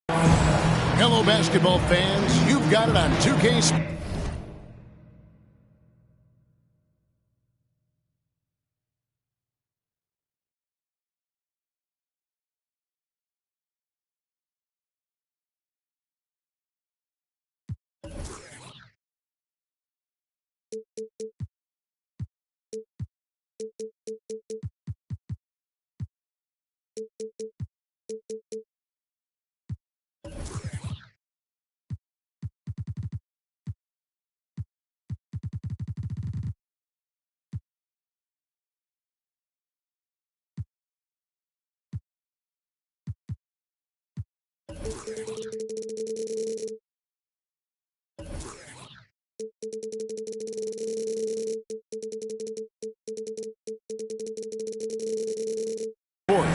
Hello, basketball fans. You've got it on 2K.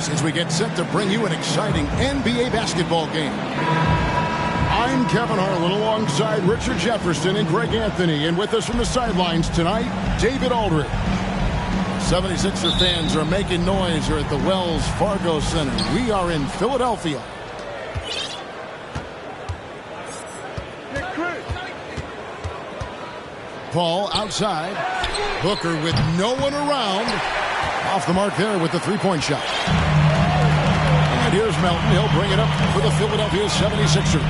As we get set to bring you an exciting NBA basketball game. I'm Kevin Harlan alongside Richard Jefferson and Greg Anthony, and with us from the sidelines tonight, David Aldridge. 76er fans are making noise here at the Wells Fargo Center. We are in Philadelphia. Paul outside. Booker with no one around. Off the mark there with the three-point shot. And here's Melton. He'll bring it up for the Philadelphia 76ers.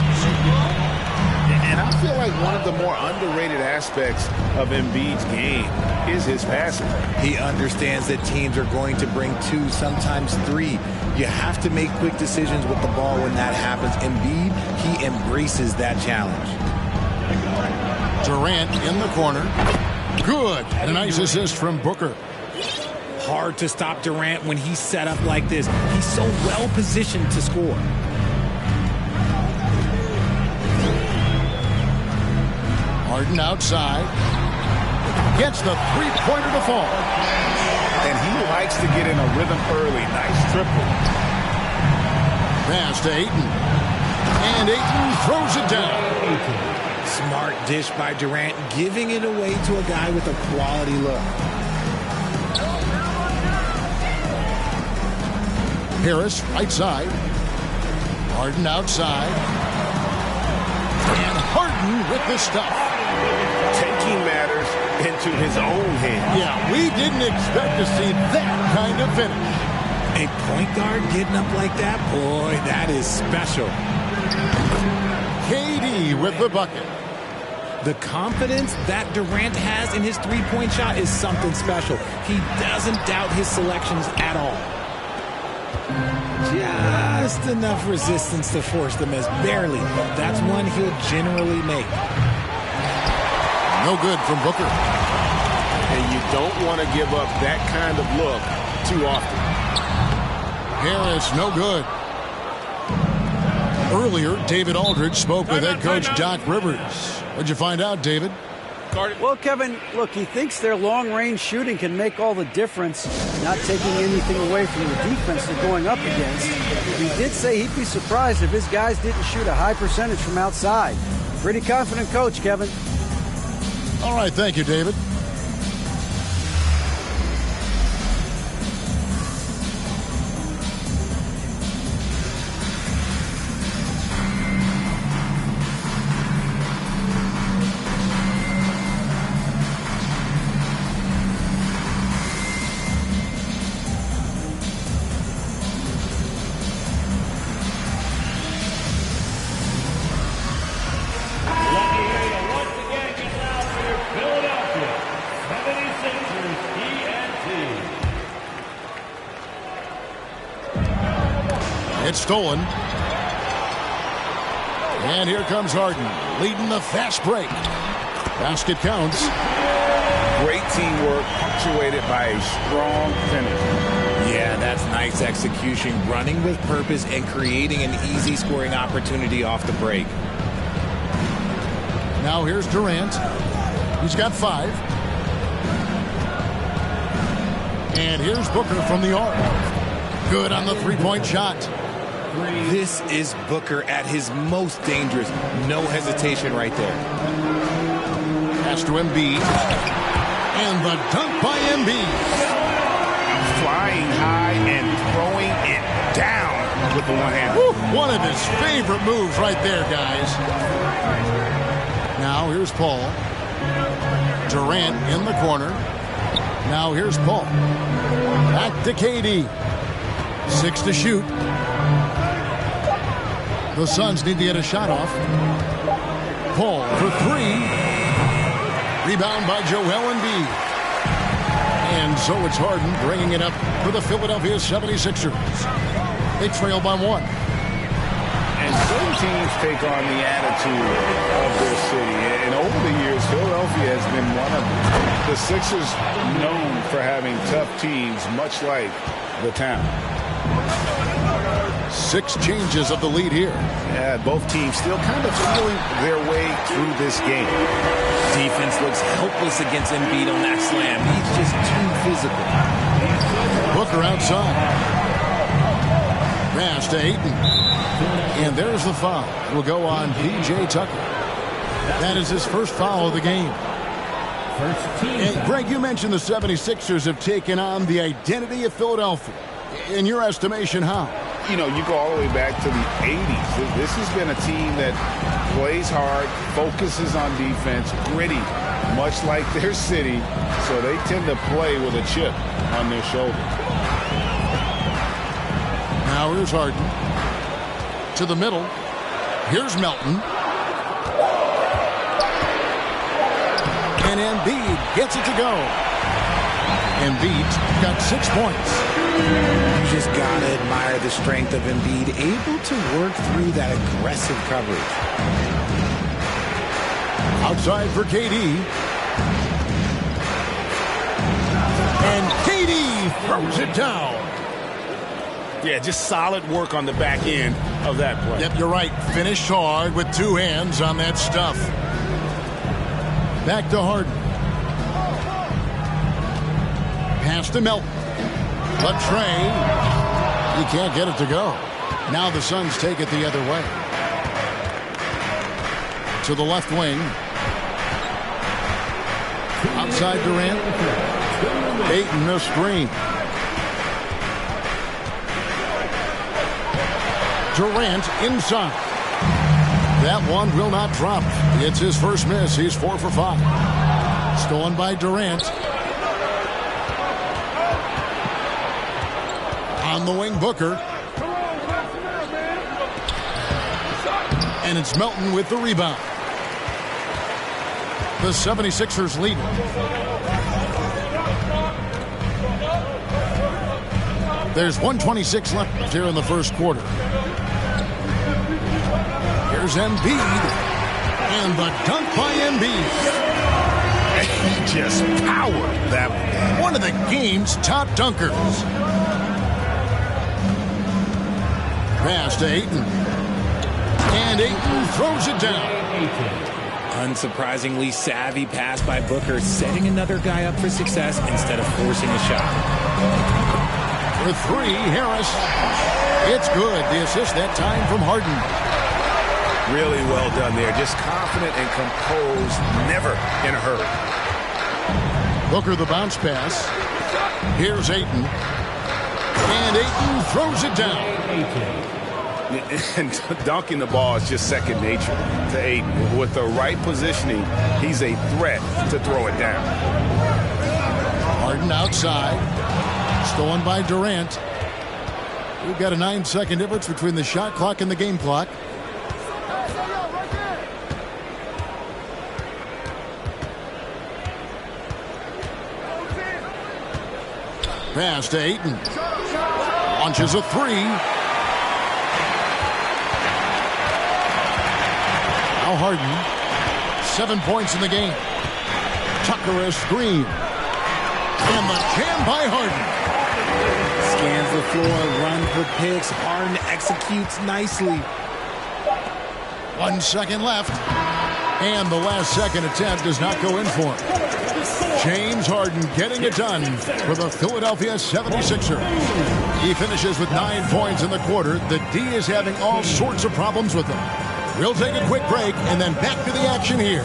And I feel like one of the more underrated aspects of Embiid's game is his passing. He understands that teams are going to bring 2, sometimes 3. You have to make quick decisions with the ball when that happens. Embiid, he embraces that challenge. Durant in the corner. Good. And a nice assist from Booker. Hard to stop Durant when he's set up like this. He's so well positioned to score. Harden outside. Gets the three-pointer to fall. And he likes to get in a rhythm early. Nice triple. Pass to Ayton. And Ayton throws it down. Smart dish by Durant, giving it away to a guy with a quality look. Harris, right side. Harden outside. And Harden with the stuff. Taking matters into his own hands. Yeah, we didn't expect to see that kind of finish. A point guard getting up like that, boy, that is special. KD with the bucket. The confidence that Durant has in his three-point shot is something special. He doesn't doubt his selections at all. Just enough resistance to force the miss. Barely. That's one he'll generally make. No good from Booker. And you don't want to give up that kind of look too often. Harris, no good. Earlier, David Aldridge spoke with head coach Doc Rivers. What'd you find out, David? Well, Kevin, look, he thinks their long-range shooting can make all the difference, not taking anything away from the defense they're going up against. He did say he'd be surprised if his guys didn't shoot a high percentage from outside. Pretty confident coach, Kevin. All right, thank you, David. It's stolen. And here comes Harden, leading the fast break. Basket counts. Great teamwork, punctuated by a strong finish. Yeah, that's nice execution, running with purpose and creating an easy scoring opportunity off the break. Now here's Durant. He's got 5. And here's Booker from the arc. Good on the three-point shot. This is Booker at his most dangerous. No hesitation right there. Pass to Embiid. And the dunk by Embiid. Flying high and throwing it down. with the one-hand. One of his favorite moves right there, guys. Now here's Paul. Durant in the corner. Now here's Paul. Back to KD. 6 to shoot. The Suns need to get a shot off. Paul for 3. Rebound by Joel Embiid. And so it's Harden bringing it up for the Philadelphia 76ers. They trail by 1. And certain teams take on the attitude of their city. And over the years, Philadelphia has been one of the Sixers known for having tough teams, much like the town. 6 changes of the lead here. Yeah, both teams still kind of feeling their way through this game. Defense looks helpless against Embiid on that slam. He's just too physical. Booker outside. Pass to Ayton. And there's the foul. It will go on P.J. Tucker. That is his first foul of the game. And Greg, you mentioned the 76ers have taken on the identity of Philadelphia. In your estimation, how? You know, you go all the way back to the 80s. This has been a team that plays hard, focuses on defense, gritty, much like their city. So they tend to play with a chip on their shoulder. Now here's Harden. To the middle. Here's Melton. And Embiid gets it to go. Embiid's got 6 points. You just got to admire the strength of Embiid, able to work through that aggressive coverage. Outside for KD. And KD throws it down. Yeah, just solid work on the back end of that play. Yep, you're right. Finished hard with 2 hands on that stuff. Back to Harden. Pass to Melton. But Trey, he can't get it to go. Now the Suns take it the other way. To the left wing. Outside Durant. Ayton a screen. Durant inside. That one will not drop. It's his first miss. He's 4 for 5. Stolen by Durant. On the wing, Booker. And it's Melton with the rebound. The 76ers lead. There's 1:26 left here in the first quarter. Here's Embiid. And the dunk by Embiid. He just powered that one of the game's top dunkers. Pass to Ayton. And Ayton throws it down. Unsurprisingly savvy pass by Booker, setting another guy up for success instead of forcing a shot. For 3, Harris. It's good. The assist that time from Harden. Really well done there. Just confident and composed, never in a hurry. Booker the bounce pass. Here's Ayton. And Ayton throws it down. And dunking the ball is just second nature to Ayton. With the right positioning, he's a threat to throw it down. Harden outside. Stolen by Durant. We've got a 9-second difference between the shot clock and the game clock. Pass to Ayton. Launches a 3. Now Harden. 7 points in the game. Tucker a screen. And the jam by Harden. Scans the floor, run for picks. Harden executes nicely. 1 second left. And the last second attempt does not go in for him. James Harden getting it done for the Philadelphia 76ers. He finishes with 9 points in the quarter. The D is having all sorts of problems with him. We'll take a quick break and then back to the action here.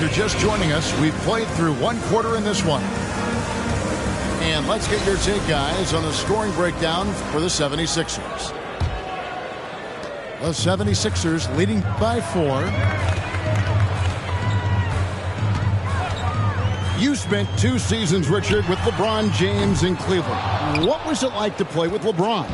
you're just joining us, we've played through one quarter in this one. And let's get your take, guys, on the scoring breakdown for the 76ers. The 76ers leading by 4. You spent 2 seasons, Richard, with LeBron James in Cleveland. What was it like to play with LeBron?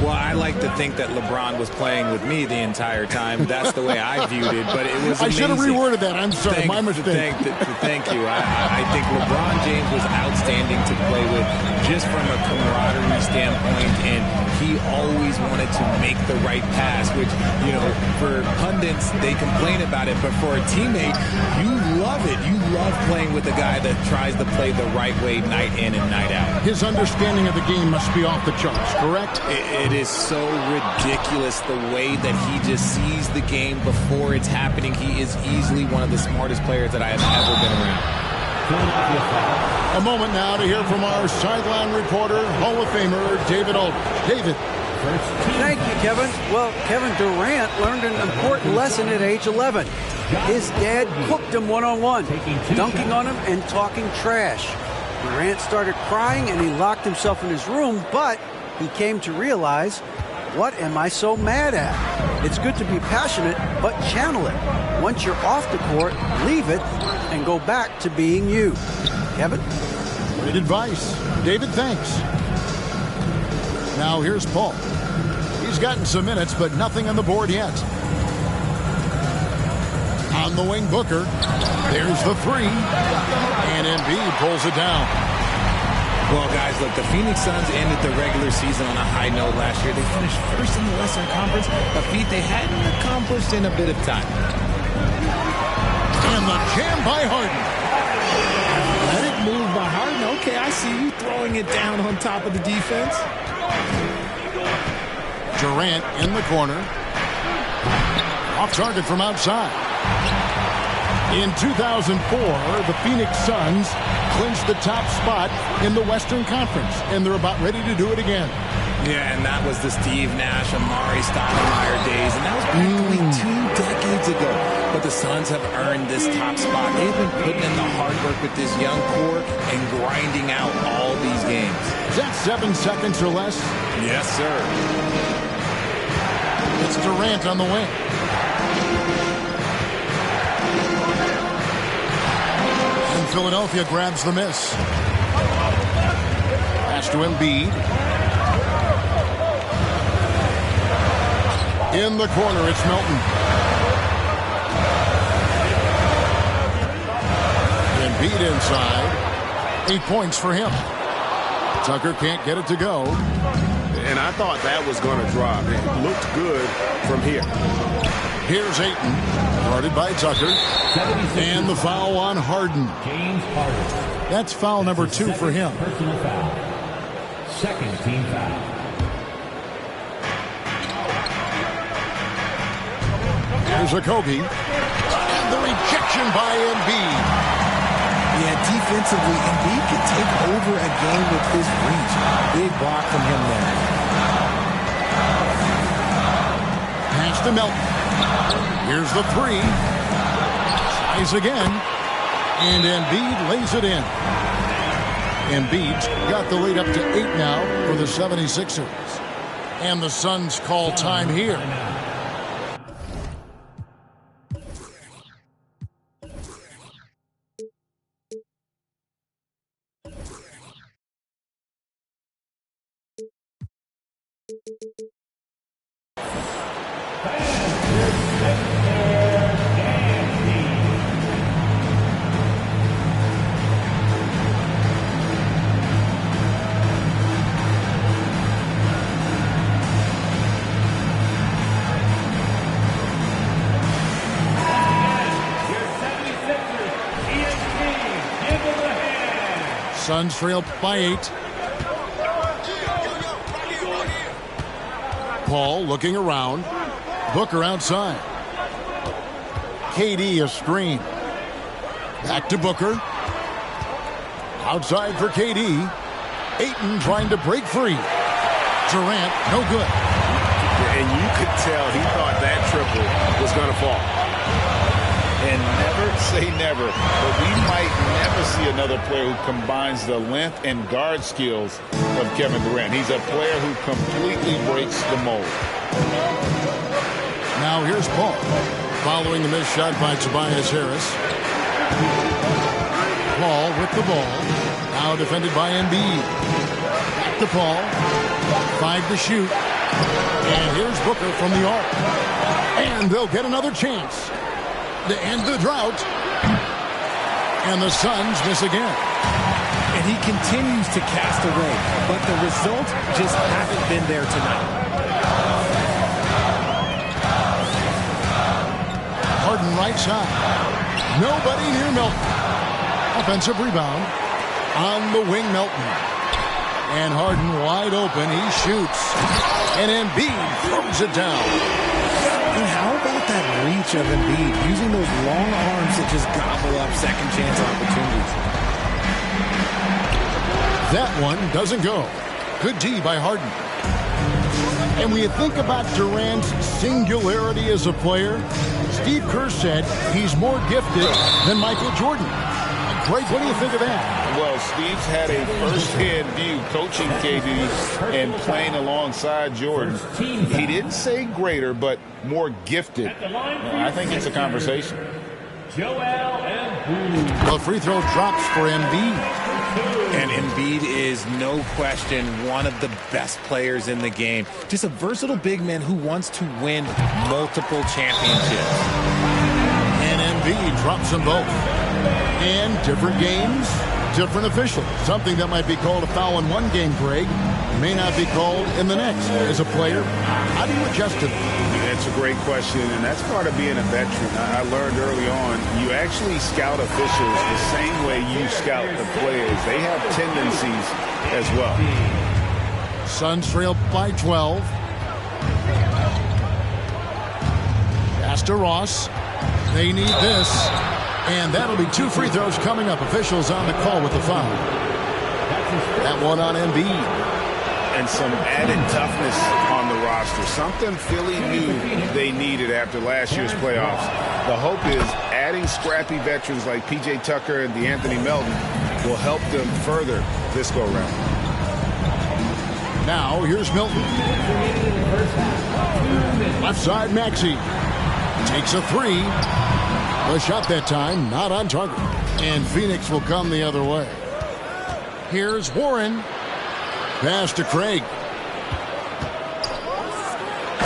Well, I like to think that LeBron was playing with me the entire time. That's the way I viewed it, but it was amazing. I should have reworded that. I'm sorry, my mistake. Thank you. I think LeBron James was outstanding to play with just from a camaraderie standpoint, and he always wanted to make the right pass, which, you know, for pundits, they complain about it, but for a teammate, you love it. You love playing with a guy that tries to play the right way night in and night out. His understanding of the game must be off the charts, correct? It is so ridiculous the way that he just sees the game before it's happening. He is easily one of the smartest players that I have ever been around. A moment now to hear from our sideline reporter, Hall of Famer David Aldridge. David. Thank you, Kevin. Well, Kevin Durant learned an important lesson at age 11. His dad cooked him one-on-one, dunking on him and talking trash. Durant started crying and he locked himself in his room, but he came to realize, what am I so mad at? It's good to be passionate, but channel it. Once you're off the court, leave it and go back to being you. Kevin? Great advice. David, thanks. Now here's Paul. He's gotten some minutes, but nothing on the board yet. On the wing, Booker. There's the 3. And Embiid pulls it down. Well, guys, look, the Phoenix Suns ended the regular season on a high note last year. They finished first in the Western Conference, a feat they hadn't accomplished in a bit of time. And the jam by Harden. Let it move by Harden. Okay, I see you throwing it down on top of the defense. Durant in the corner. Off target from outside. In 2004, the Phoenix Suns clinched the top spot in the Western Conference, and they're about ready to do it again. Yeah, and that was the Steve Nash, Amari Stoudemire days, and that was practically 2 decades ago. But the Suns have earned this top spot. They've been putting in the hard work with this young core and grinding out all these games. Is that 7 seconds or less? Yes, sir. It's Durant on the wing. And Philadelphia grabs the miss. Pass to Embiid. In the corner, it's Melton. Embiid inside. 8 points for him. Tucker can't get it to go. And I thought that was going to drop. It looked good from here. Here's Ayton, guarded by Tucker. And the foul on Harden. James Harden. That's foul number 2 for him. Personal foul. Second team foul. Here's Okogie. And the rejection by Embiid. Yeah, defensively, Embiid can take over a game with his reach. Big block from him there. Pass to Melton. Here's the 3. Tries again. And Embiid lays it in. Embiid's got the lead up to 8 now for the 76ers. And the Suns call time here. Suns trail by 8. Paul looking around. Booker outside. KD a screen. Back to Booker. Outside for KD. Ayton trying to break free. Durant, no good. And you could tell he thought that triple was going to fall. And never say never, but we might never see another player who combines the length and guard skills of Kevin Durant. He's a player who completely breaks the mold. Now here's Paul, following the missed shot by Tobias Harris. Paul with the ball, now defended by Embiid. Back to Paul, 5 to shoot, and here's Booker from the arc. And they'll get another chance to end the drought. And the Suns miss again. And he continues to cast away, but the results just haven't been there tonight. Harden right side. Nobody near Melton. Offensive rebound. On the wing, Melton. And Harden wide open. He shoots. And Embiid throws it down. And how about that reach of Embiid, using those long arms to just gobble up second chance opportunities? That one doesn't go. Good D by Harden. And when you think about Durant's singularity as a player, Steve Kerr said he's more gifted than Michael Jordan. Greg, what do you think of that? Well, Steve's had a first-hand view coaching KD and playing alongside Jordan. He didn't say greater, but more gifted. I think it's a conversation. The free throw drops for Embiid. And Embiid is, no question, one of the best players in the game. Just a versatile big man who wants to win multiple championships. And Embiid drops them both. And different games, different officials. Something that might be called a foul in one game, Greg, may not be called in the next. As a player, how do you adjust to that? That's a great question, and that's part of being a veteran. I learned early on, you actually scout officials the same way you scout the players. They have tendencies as well. Suns trail by 12. Pass to Ross. They need this. And that'll be 2 free throws coming up. Officials on the call with the foul. That one on Embiid. And some added toughness on the roster. Something Philly knew they needed after last year's playoffs. The hope is adding scrappy veterans like P.J. Tucker and DeAnthony Melton will help them further this go-round. Now, here's Milton. Left side, Maxey. Takes a 3. The shot that time, not on target. And Phoenix will come the other way. Here's Warren. Pass to Craig.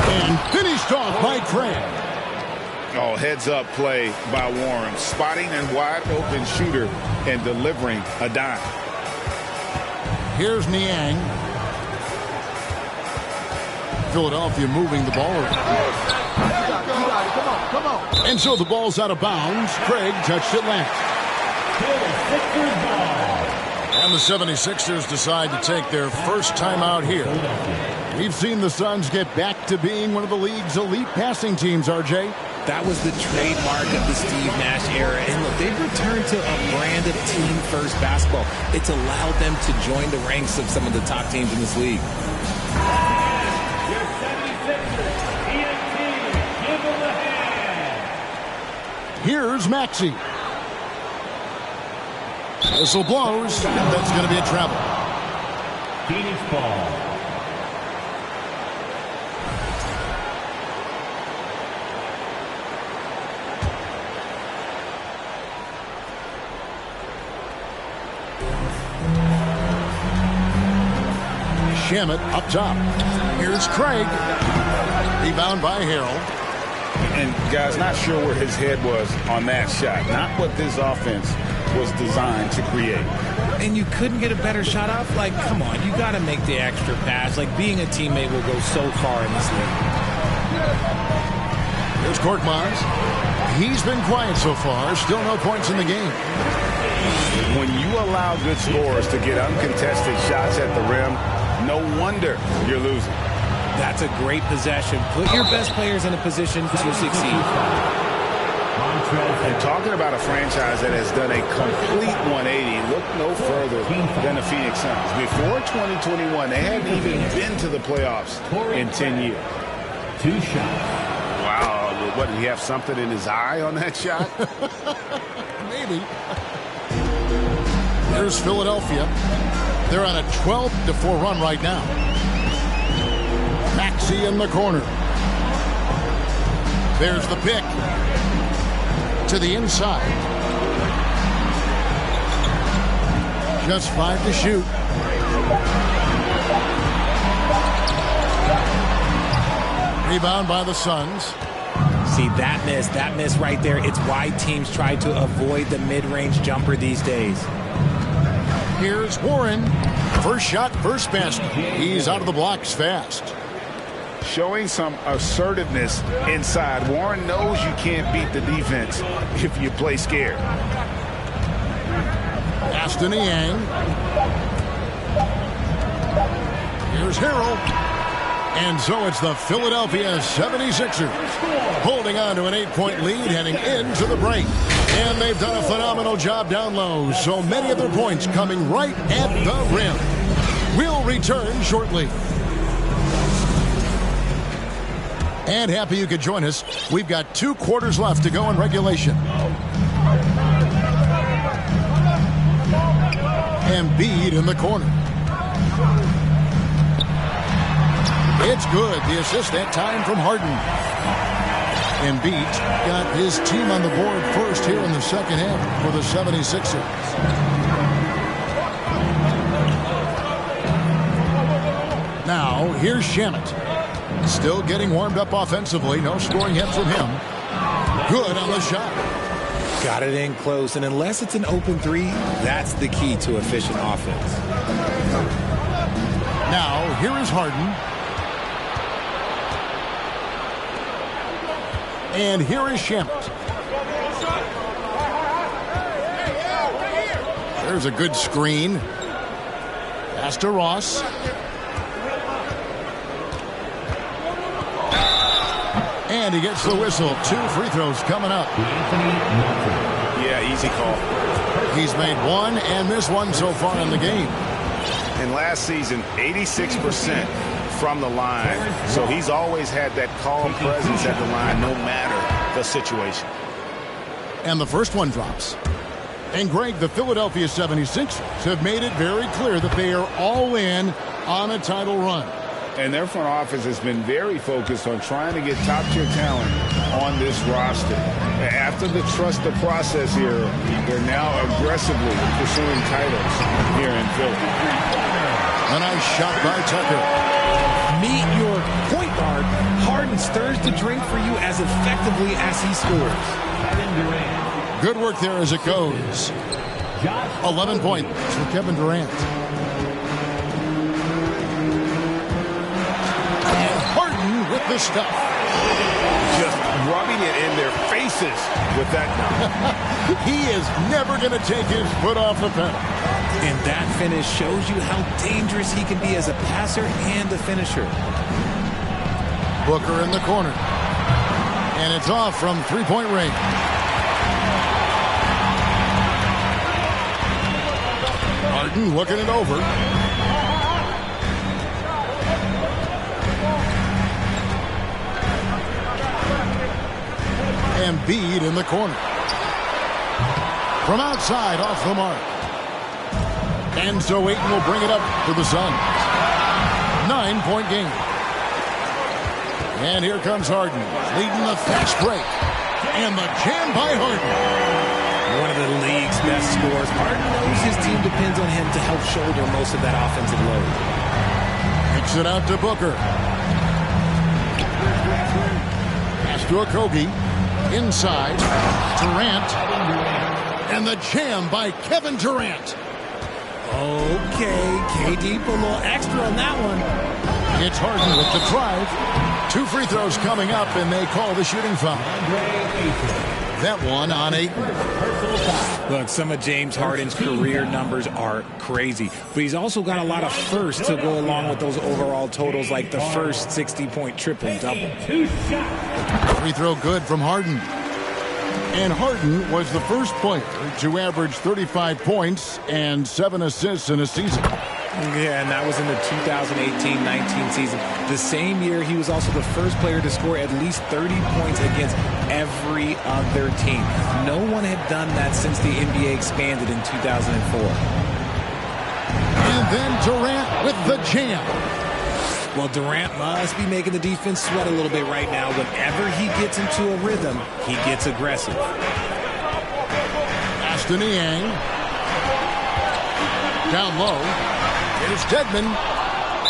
And finished off by Craig. Oh, heads-up play by Warren. Spotting a wide-open shooter and delivering a dime. Here's Niang. Philadelphia moving the ball around. Come on. And so the ball's out of bounds. Craig touched it last. And the 76ers decide to take their first time out here. We've seen the Suns get back to being one of the league's elite passing teams, RJ. That was the trademark of the Steve Nash era. And look, they've returned to a brand of team-first basketball. It's allowed them to join the ranks of some of the top teams in this league. Your 76ers, ENT, give them a hand. Here's Maxey. Whistle blows, and that's going to be a travel. Phoenix ball. Shamet up top. Here's Craig. Rebound by Harrell. And, guys, not sure where his head was on that shot. Not what this offense was designed to create. And you couldn't get a better shot off? Like, come on, you got to make the extra pass. Like, being a teammate will go so far in this league. Here's Korkmaz. He's been quiet so far. Still no points in the game. When you allow good scorers to get uncontested shots at the rim, no wonder you're losing. That's a great possession. Put your best players in a position to succeed. And talking about a franchise that has done a complete 180, look no further than the Phoenix Suns. Before 2021, they hadn't even been to the playoffs in 10 years. 2 shots. Wow, What, did he have something in his eye on that shot? Maybe. Here's Philadelphia. They're on a 12-4 run right now. Maxey in the corner. There's the pick. To the inside. Just 5 to shoot. Rebound by the Suns. See, that miss right there, it's why teams try to avoid the mid-range jumper these days. Here's Warren. First shot, first basket. He's out of the blocks fast. Showing some assertiveness inside. Warren knows you can't beat the defense if you play scared. Aston Yang. Here's Harrell. And so it's the Philadelphia 76ers holding on to an 8-point lead heading into the break. And they've done a phenomenal job down low. So many of their points coming right at the rim. We'll return shortly. And happy you could join us. We've got 2 quarters left to go in regulation. Embiid in the corner. It's good. The assist that time from Harden. Embiid got his team on the board first here in the second half for the 76ers. Now, here's Shamet. Still getting warmed up offensively. No scoring yet from him. Good on the shot. Got it in close, and unless it's an open three, that's the key to efficient offense. Now, here is Harden. And here is Shamet. There's a good screen. Pass to Ross. And he gets the whistle. 2 free throws coming up. Yeah, easy call. He's made 1 and missed 1 so far in the game. And last season, 86% from the line. So he's always had that calm presence at the line no matter the situation. And the first one drops. And Greg, the Philadelphia 76ers have made it very clear that they are all in on a title run. And their front office has been very focused on trying to get top-tier talent on this roster. After the trust the process here, they're now aggressively pursuing titles here in Philly. A nice shot by Tucker. Meet your point guard. Harden stirs the drink for you as effectively as he scores. Good work there as it goes. 11 points for Kevin Durant. And Harden with the stuff. Just rubbing it in their faces with that. He is never going to take his foot off the pedal. And that finish shows you how dangerous he can be as a passer and a finisher. Booker in the corner. And it's off from three-point range. Harden looking it over. Embiid in the corner. From outside, off the mark. And so Ayton will bring it up for the Suns. 9-point game. And here comes Harden, leading the fast break. And the jam by Harden. One of the league's best scorers. Harden knows his team depends on him to help shoulder most of that offensive load. Kicks it out to Booker. Pass to Okogie. Inside. Durant. And the jam by Kevin Durant. Okay, KD put a little extra on that one. It's Harden with the drive. 2 free throws coming up, and they call the shooting foul. That one on Ayton. Look, some of James Harden's career numbers are crazy, but he's also got a lot of firsts to go along with those overall totals, like the first 60-point triple-double. Free throw good from Harden. And Harden was the first player to average 35 points and 7 assists in a season. Yeah, and that was in the 2018-19 season. The same year, he was also the first player to score at least 30 points against every other team. No one had done that since the NBA expanded in 2004. And then Durant with the jam. Well, Durant must be making the defense sweat a little bit right now. Whenever he gets into a rhythm, he gets aggressive. Ashton Niang. Down low. Here's Dedmon.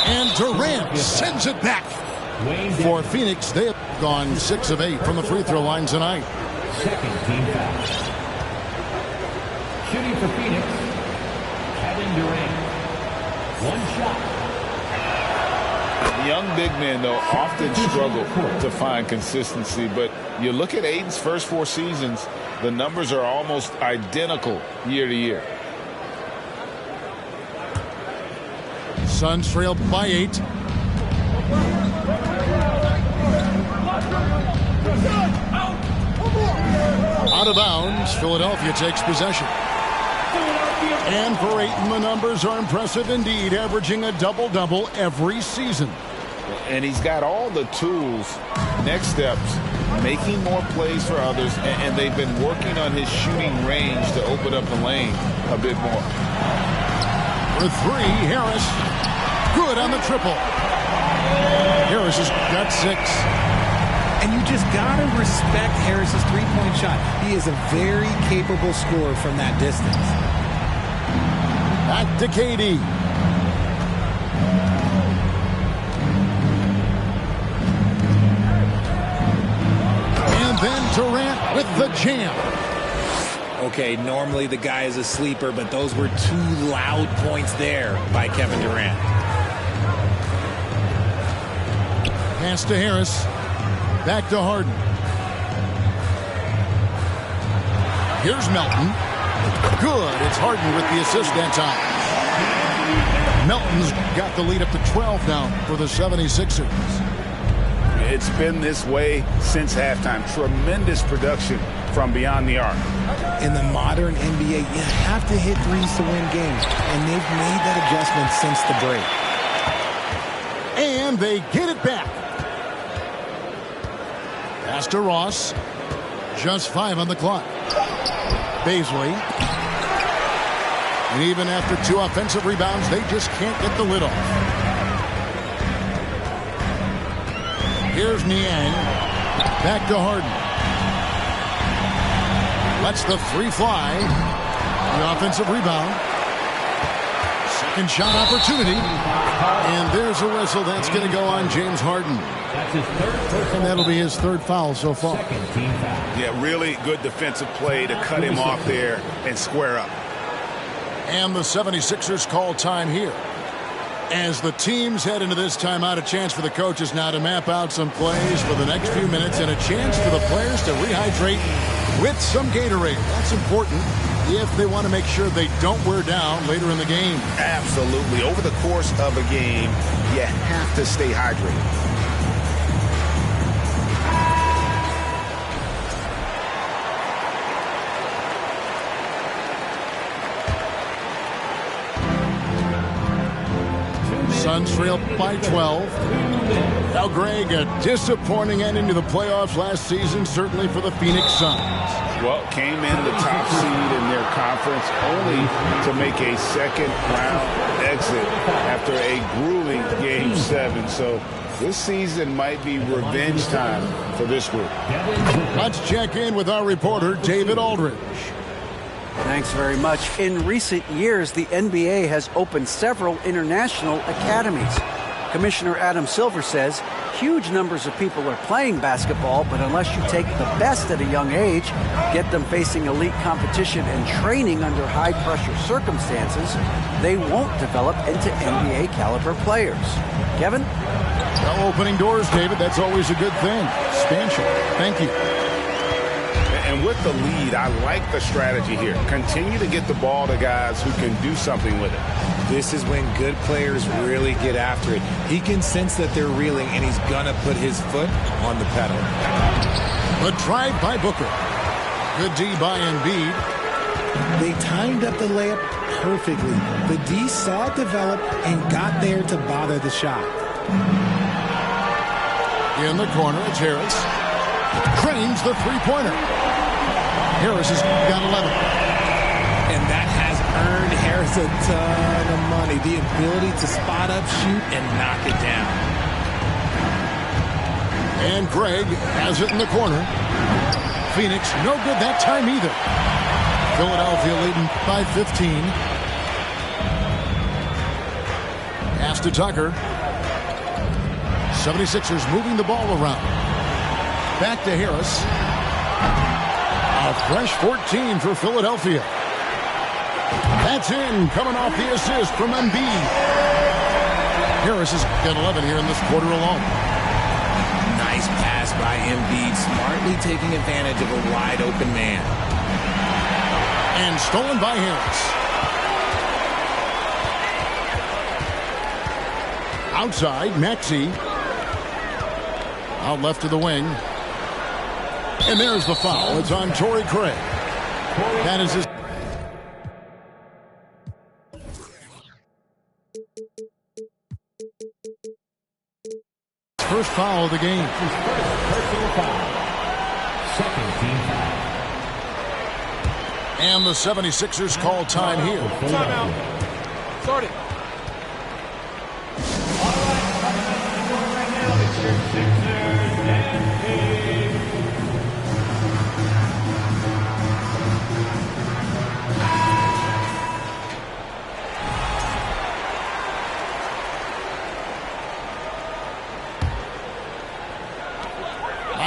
And Durant sends it back. For Phoenix, they have gone 6 of 8 from the free throw line tonight. Second team foul. Shooting for Phoenix, Kevin Durant. One shot. Young big men, though, often struggle to find consistency. But you look at Ayton's first 4 seasons, the numbers are almost identical year to year. Suns trail by 8. Out of bounds, Philadelphia takes possession. And for Ayton, the numbers are impressive indeed, averaging a double-double every season. And he's got all the tools. Next steps, making more plays for others, and they've been working on his shooting range to open up the lane a bit more. For 3, Harris. Good on the triple. Harris has got 6. And you just got to respect Harris's three-point shot. He is a very capable scorer from that distance. Back to KD. And then Durant with the jam. Okay, normally the guy is a sleeper, but those were 2 loud points there by Kevin Durant. Pass to Harris. Back to Harden. Here's Melton. Good. It's Harden with the assist that time. Melton's got the lead up to 12 now for the 76ers. It's been this way since halftime. Tremendous production from beyond the arc. In the modern NBA, you have to hit threes to win games, and they've made that adjustment since the break. And they get it back. Pass to Ross. Just 5 on the clock. Baisley. And even after 2 offensive rebounds, they just can't get the lid off. Here's Niang. Back to Harden. Lets the 3 fly. The offensive rebound. Second shot opportunity. And there's a whistle. That's going to go on James Harden. That's his third. And that'll be his 3rd foul so far. Second team foul. Yeah, really good defensive play to cut him off there and square up. And the 76ers call time here. As the teams head into this timeout, a chance for the coaches now to map out some plays for the next few minutes and a chance for the players to rehydrate with some Gatorade. That's important if they want to make sure they don't wear down later in the game. Absolutely. Over the course of a game, you have to stay hydrated. Suns trail by 12. Now, Greg, a disappointing ending to the playoffs last season, certainly for the Phoenix Suns. Well, came in the top seed in their conference only to make a second-round exit after a grueling Game 7. So this season might be revenge time for this group. Let's check in with our reporter, David Aldridge. Thanks very much. In recent years, the NBA has opened several international academies. Commissioner Adam Silver says huge numbers of people are playing basketball, but unless you take the best at a young age, get them facing elite competition and training under high-pressure circumstances, they won't develop into NBA-caliber players. Kevin? Well, opening doors, David, that's always a good thing. Expansion. Thank you. And with the lead, I like the strategy here. Continue to get the ball to guys who can do something with it. This is when good players really get after it. He can sense that they're reeling, and he's going to put his foot on the pedal. The drive by Booker. Good D by Embiid. They timed up the layup perfectly. The D saw it develop and got there to bother the shot. In the corner, it's Harris. Cranes the three-pointer. Harris has got 11. And that has earned Harris a ton of money. The ability to spot up, shoot, and knock it down. And Craig has it in the corner. Phoenix, no good that time either. Philadelphia leading by 15. Pass to Tucker. 76ers moving the ball around. Back to Harris. A fresh 14 for Philadelphia. That's in, coming off the assist from Embiid. Harris has got 11 here in this quarter alone. Nice pass by Embiid, smartly taking advantage of a wide-open man. And stolen by Harris. Outside, Maxey. Out left to the wing. And there's the foul. It's on Torrey Craig. That is his first foul of the game. Personal foul. Second team foul. And the 76ers call time here. Timeout. Start it.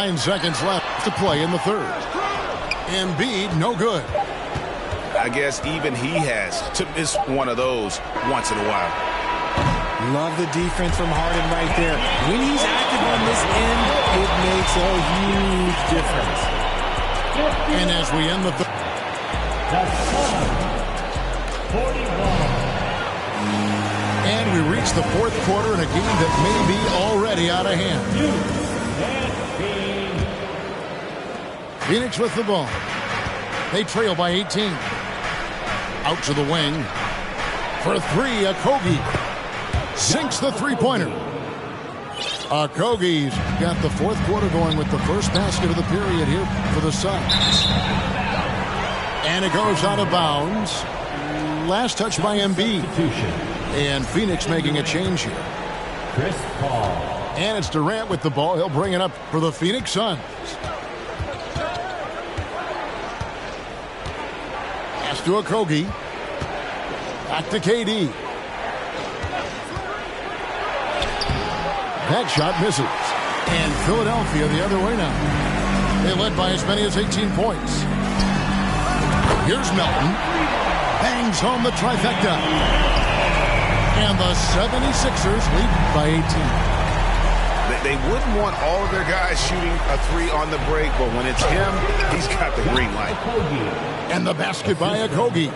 Nine seconds left to play in the third. Embiid, no good. I guess even he has to miss one of those once in a while. Love the defense from Harden right there. When he's active on this end, it makes a huge difference. And as we end the third. The Suns, 41. And we reach the fourth quarter in a game that may be already out of hand. Phoenix with the ball. They trail by 18. Out to the wing. For three, Okogie. Sinks the three-pointer. Okogie's got the fourth quarter going with the first basket of the period here for the Suns. And it goes out of bounds. Last touch by Embiid. And Phoenix making a change here. Chris Paul. And it's Durant with the ball. He'll bring it up for the Phoenix Suns. Pass to Okogie. Back to KD. That shot misses. And Philadelphia the other way now. They led by as many as 18 points. Here's Melton. Bangs home the trifecta. And the 76ers lead by 18. They wouldn't want all of their guys shooting a three on the break, but when it's him, he's got the green light. And the basket by Okogie.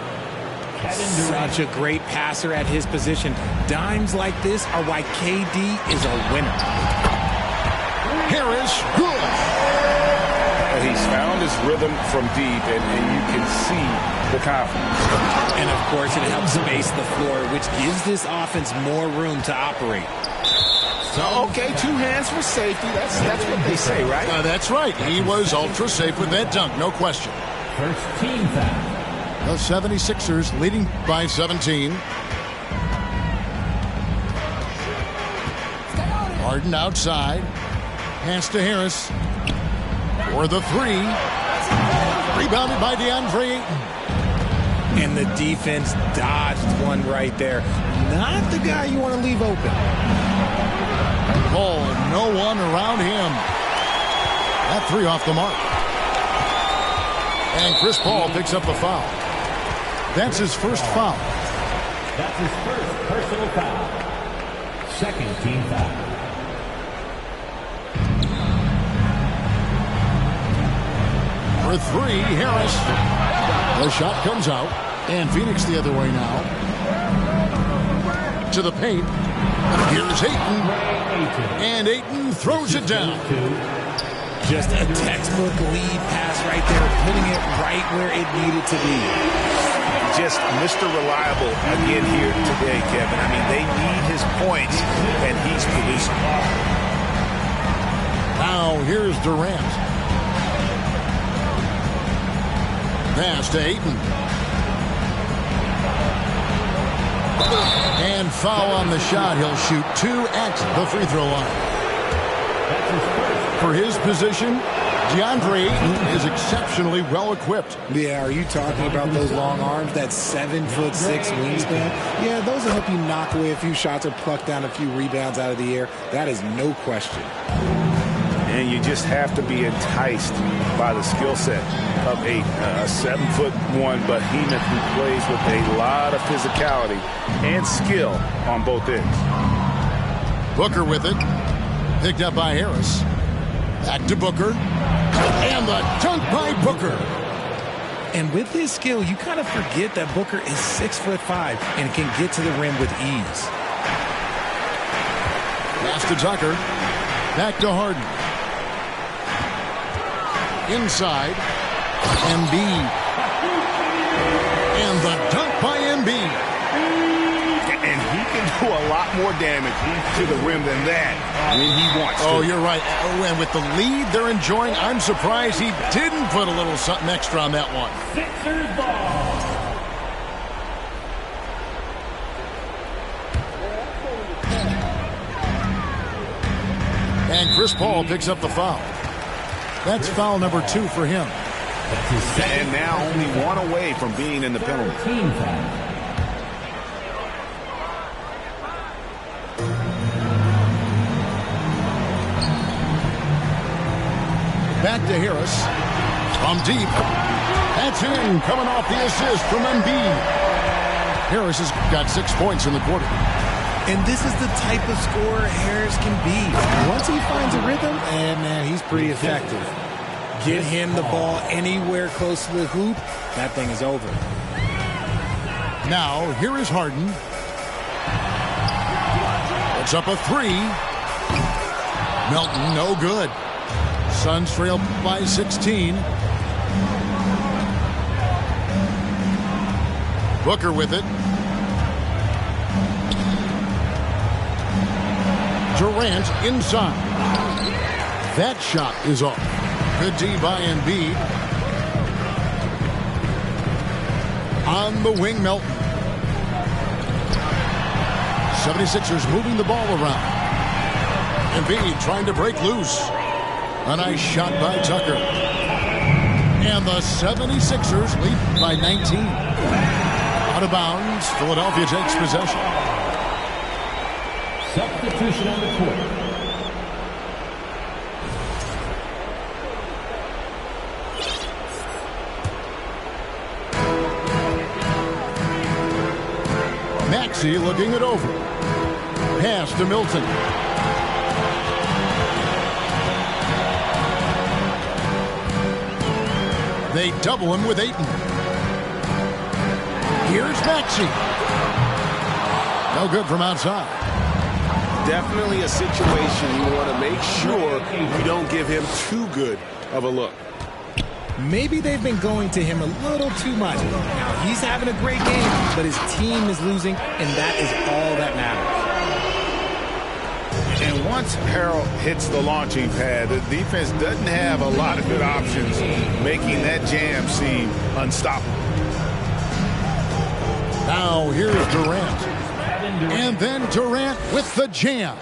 Such a great passer at his position. Dimes like this are why KD is a winner. Harris, good. He's found his rhythm from deep, and you can see the confidence. And, of course, it helps space the floor, which gives this offense more room to operate. So, okay, two hands for safety. That's what they say, right? That's right. He was ultra safe with that dunk, no question. First team foul. The 76ers leading by 17. Harden outside. Pass to Harris. For the three. Rebounded by DeAndre Ayton. And the defense dodged one right there. Not the guy you want to leave open. Oh, no one around him. That three off the mark. And Chris Paul picks up the foul. That's his first foul. That's his first personal foul. Second team foul. For three, Harris. The shot comes out. And Phoenix the other way now. To the paint. Here's Ayton. And Ayton throws it down. Just a textbook lead pass right there, putting it right where it needed to be. just Mr. Reliable again here today, Kevin. I mean, they need his points, and he's producing. Now here's Durant. Pass to Ayton. And foul on the shot. He'll shoot 2 at the free throw line. For his position, DeAndre Ayton is exceptionally well equipped. Yeah, are you talking about those long arms, that 7'6" wingspan? Yeah, those will help you knock away a few shots or pluck down a few rebounds out of the air. That is no question. And you just have to be enticed by the skill set of a 7'1" behemoth who plays with a lot of physicality and skill on both ends. Booker with it. Picked up by Harris. Back to Booker. And the dunk by Booker. And with his skill, you kind of forget that Booker is 6'5" and can get to the rim with ease. Pass to Tucker. Back to Harden. Inside. Embiid. And the dunk by Embiid. And he can do a lot more damage to the rim than that when he wants to. Oh, you're right. Oh, and with the lead they're enjoying, I'm surprised he didn't put a little something extra on that one. Sixers ball. And Chris Paul picks up the foul. That's foul number 2 for him. And now only 1 away from being in the penalty. Team foul. Back to Harris. From deep. That's in. Coming off the assist from Embiid. Harris has got 6 points in the quarter. And this is the type of scorer Harris can be. Once he finds a rhythm, and man, he's pretty effective. Get him the ball anywhere close to the hoop, that thing is over. Now, here is Harden. Puts up a 3. Melton, no good. Suns trail by 16. Booker with it. Durant inside. That shot is off. Good D by Embiid. On the wing, Melton. 76ers moving the ball around. Embiid trying to break loose. A nice shot by Tucker. And the 76ers lead by 19. Out of bounds, Philadelphia takes possession. Substitution on the court. Maxey looking it over. Pass to Milton. They double him with Ayton. Here's Maxey. No good from outside. Definitely a situation you want to make sure you don't give him too good of a look. Maybe they've been going to him a little too much. Now, he's having a great game, but his team is losing, and that is all that matters. And once Harrell hits the launching pad, the defense doesn't have a lot of good options, making that jam seem unstoppable. Now here's Durant. And then Durant with the jam.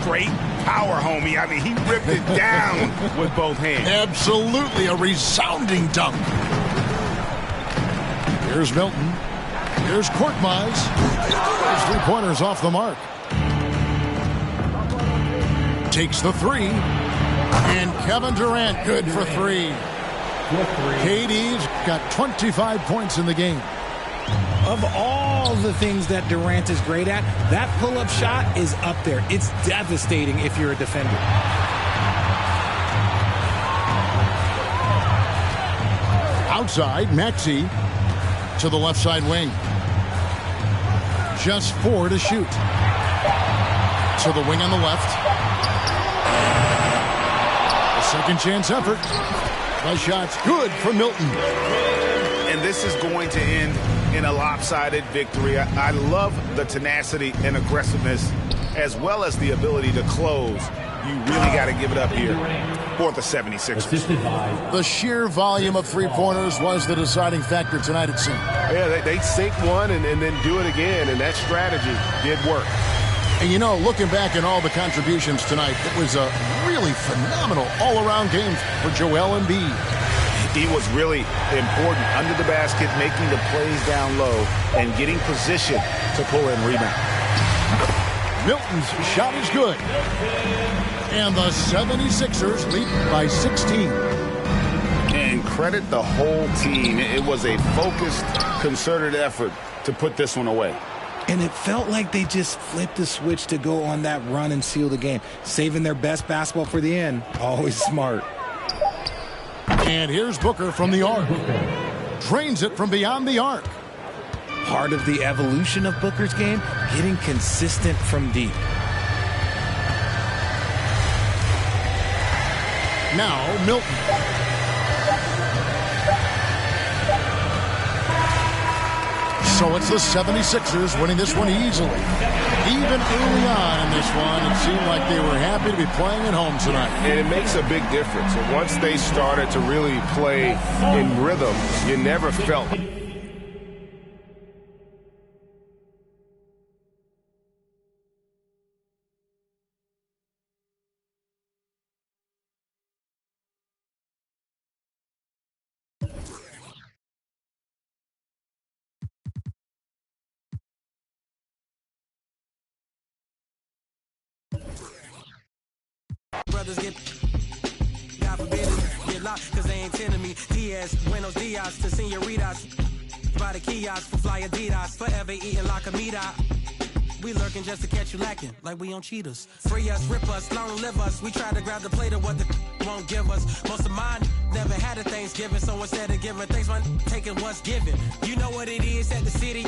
Straight power, homie. I mean, he ripped it down with both hands. Absolutely a resounding dunk. Here's Milton. Here's Korkmaz. His 3-pointers off the mark. Takes the 3. And Kevin Durant good for 3. KD's got 25 points in the game. Of all the things that Durant is great at, that pull-up shot is up there. It's devastating if you're a defender. Outside, Maxey to the left side wing. Just 4 to shoot. To the wing on the left. A second chance effort. The shot's good for Milton. And this is going to end in a lopsided victory. I love the tenacity and aggressiveness as well as the ability to close. You really got to give it up here for the 76ers. The sheer volume of three-pointers was the deciding factor tonight, it seemed. Yeah, they sink one and then do it again, and that strategy did work. And, you know, looking back at all the contributions tonight, it was a really phenomenal all-around game for Joel Embiid. He was really important under the basket, making the plays down low and getting position to pull in rebound. Milton's shot is good. And the 76ers lead by 16. And credit the whole team. It was a focused, concerted effort to put this one away. And it felt like they just flipped the switch to go on that run and seal the game. Saving their best basketball for the end. Always smart. And here's Booker from the arc. Drains it from beyond the arc. Part of the evolution of Booker's game, getting consistent from deep. Now Milton. So it's the 76ers winning this one easily. Even early on in this one, it seemed like they were happy to be playing at home tonight. And it makes a big difference. And once they started to really play in rhythm, you never felt it. Brothers get God forbid it, get locked, cause they ain't tending me. Diaz, Buenos Dias to senoritas. By the kiosk for fly Adidas, forever eating like a meat eye. We lurking just to catch you lacking, like we on cheaters. Free us, rip us, long live us. We try to grab the plate of what the won't give us. Most of mine never had a Thanksgiving, so instead of giving thanks, man, taking what's given. You know what it is at the city.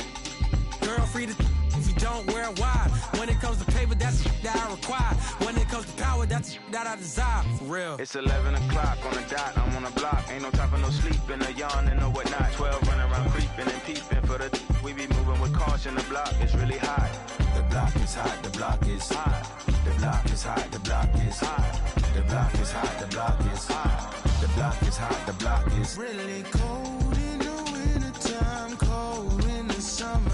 Girl, free to if you don't wear wide. When it comes to paper, that's that I require. When it comes to power, that's that I desire. For real. It's 11 o'clock on the dot. I'm on the block. Ain't no time for no sleeping, no yawning, no whatnot. 12 running around creeping and peeping for the. We be moving with caution. The block is really hot. The block is hot. The block is hot. The block is hot. The block is hot. The block is hot. The block is hot. The block is hot. The block is really cold in the wintertime. Cold in the summer.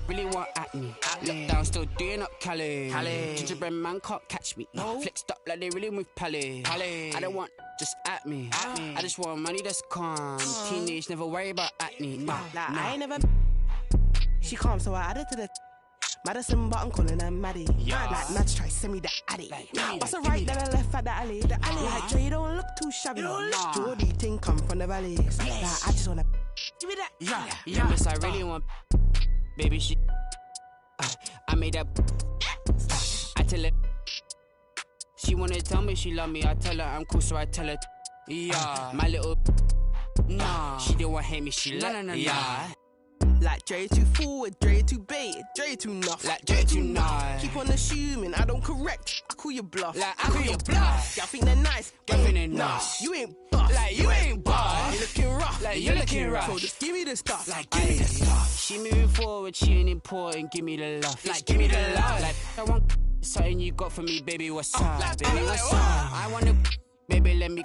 Really want at me. Look down, still doing up Cali. Gingerbread man can't catch me. Flexed up like they really move Pally. I don't want just at me. I just want money that's calm. Teenage, never worry about acne. I ain't never. She calm, so I added to the. Madison, but I'm calling her Maddie. Like Mads try send me the addy. What's a right, then I left at the alley. Like Dre don't look too shabby. Jordy ting come from the valley. Like I just wanna. Give me that. Yeah, miss, I really want. Baby, she. I made that. I tell her. She wanna tell me she love me. I tell her I'm cool, so I tell her. Yeah, my little. Nah, she don't want hate me. She like. Yeah. Like Dre too forward, Dre too bait, Dre too nuff. Like Dre too nice. Keep on assuming I don't correct. I call you bluff. Like I call you bluff. Y'all think they're nice. Y'all think they're nice. You ain't buff. Like you ain't buff. You looking rough. Like you looking rough. So just give me the stuff. Like give me the stuff. She moving forward, she ain't important. Give me the love. Like give me the love. Like I want something you got for me, baby. What's up? Like, baby, what's up? I wanna, baby, let me.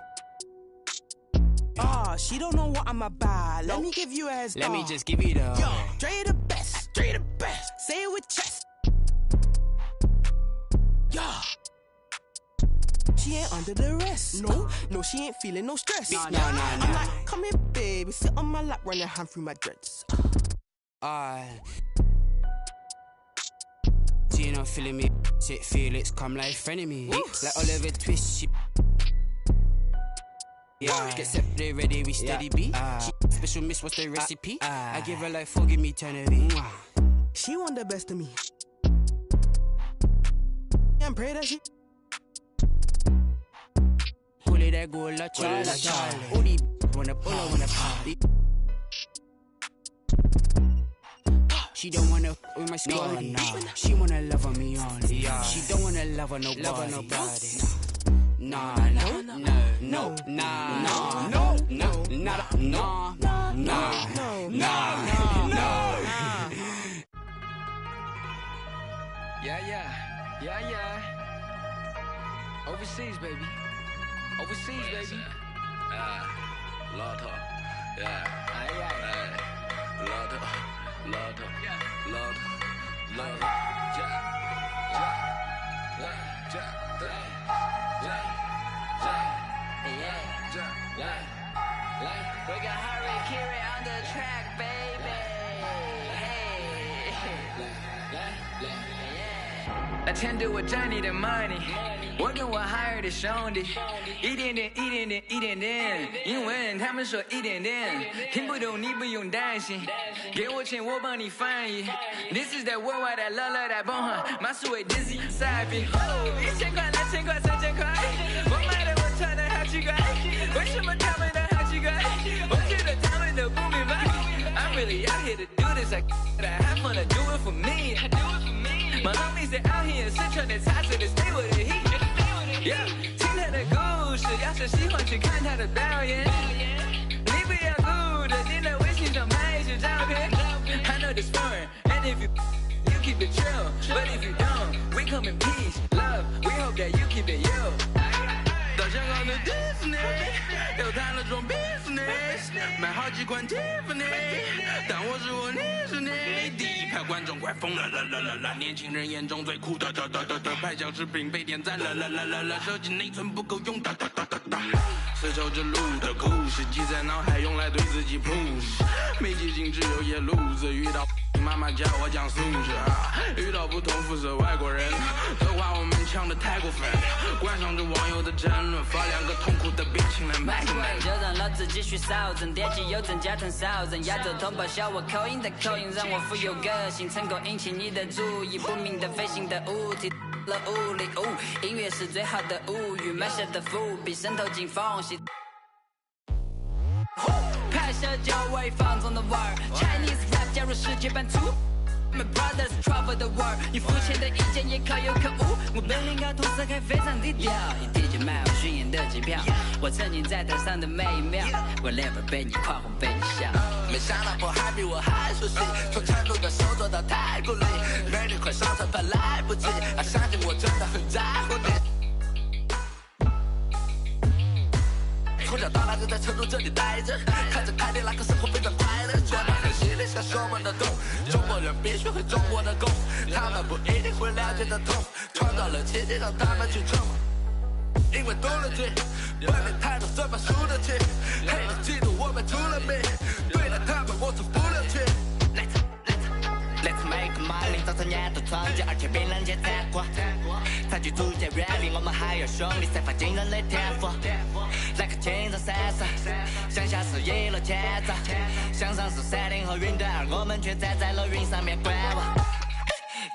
She don't know what I'm about. Let me give you a heads. Let me just give you the. Yo, Dre the best. Dre the best. Say it with chest. Yeah. She ain't under the rest. No, she ain't feeling no stress. No. I'm like, come here, baby. Sit on my lap, run your hand through my dreads. So you know, feeling me. Sit Felix, come like friend of me. Like Oliver Twist, she. Yeah, get separated, ready, we steady beat. Special miss, what's the recipe? I give her like forgive me, eternity. She want the best of me. And pray that she. Pull it that Gula Charlie. All these wanna pull up, wanna party. She don't wanna with my squad, nah. She wanna love on me only. Yeah. She don't wanna love on nobody. Nah, no, no, no, nah, no, no, no, no, no, no. Yeah. Overseas, baby. Overseas, baby. Lord, yeah. Lord, We got Harry Kiri on the track, baby. Attend to 我赚你的 money， 我跟我 hire 的兄弟，一点点，英文他们说一点点，听不懂你不用担心，给我钱我帮你翻译。This is that worldwide that love that bomb， 马苏伟 Dizzy 傻逼，1000块、2000块、3000块，我买的我穿的好奇怪，为什么他们的好奇怪？我觉得他们都不明白。I'm really out here to do this, I have fun to do it for me. My homies they out here 四川的茶水的 stay with the heat. Yeah， 听他的故事，要是喜欢去看他的表演。你不要顾着你在微信上拍一些照片。I know this fun, and if you keep it chill, but if you don't, we come in peace, love. We hope that you keep it you. 到香港的 Disney， 又谈了桩 business， 买好几款 Tiffany， 但我是我，你是你。第一排观众快疯了，年轻人眼中最酷的，拍小视频被点赞了，手机内存不够用，丝绸之路的故事记在脑海，用来对自己 push。没记性只有野路子，遇到妈妈教我讲素质，遇到不同肤色外国人的话，我们呛得太过分，关上这网友的争论，发两个痛苦的表情来卖个卖。就让老子继续扫正，点击有正加团扫人，亚洲同胞笑我口音的口音，让我富有个性，成功引起你的注意，不明的飞行的物体了物理，音乐是最好的物语，埋下的伏笔渗透进缝隙。拍摄久违放纵的味儿 ，Chinese rap 加入世界版图。My brothers travel the world， 你肤浅的意见也可有可无。我本领高，涂色还非常低调。一提起卖我巡演的机票，我曾经在台上的每一秒，我 never 被你夸红被你笑。没想到我还比我还熟悉，从成都的手做到太古里，美女快上车怕来不及，相信我真的很在乎你。从小到大就在成都这里待着，看着凯迪拉克生活非常快乐，觉得很犀利，想说我的懂，中国人必须会中国的功，他们不一定会了解的痛，创造了奇迹让他们去冲，因为懂了题，本领太多怎么输得起？黑人嫉妒我们出了名，对了他们我从不留情。Let's make money， 早餐年都创建，而且槟榔街残酷。采取逐渐远离，我们还有兄弟散发惊人的天赋。来个青藏山上，向下是一路前走，向上是山顶和云端，而我们却站在了云上面观望。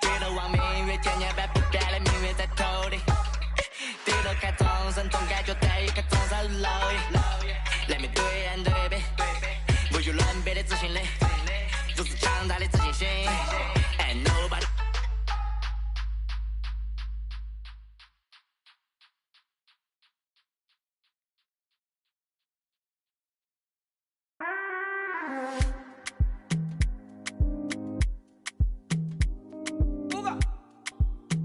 低头望明月，千年般不变的明月在头顶。低头看众生，总感觉在一个中山路来面对眼对比，无与伦比的自信力，如此强大的自信心。And nobody。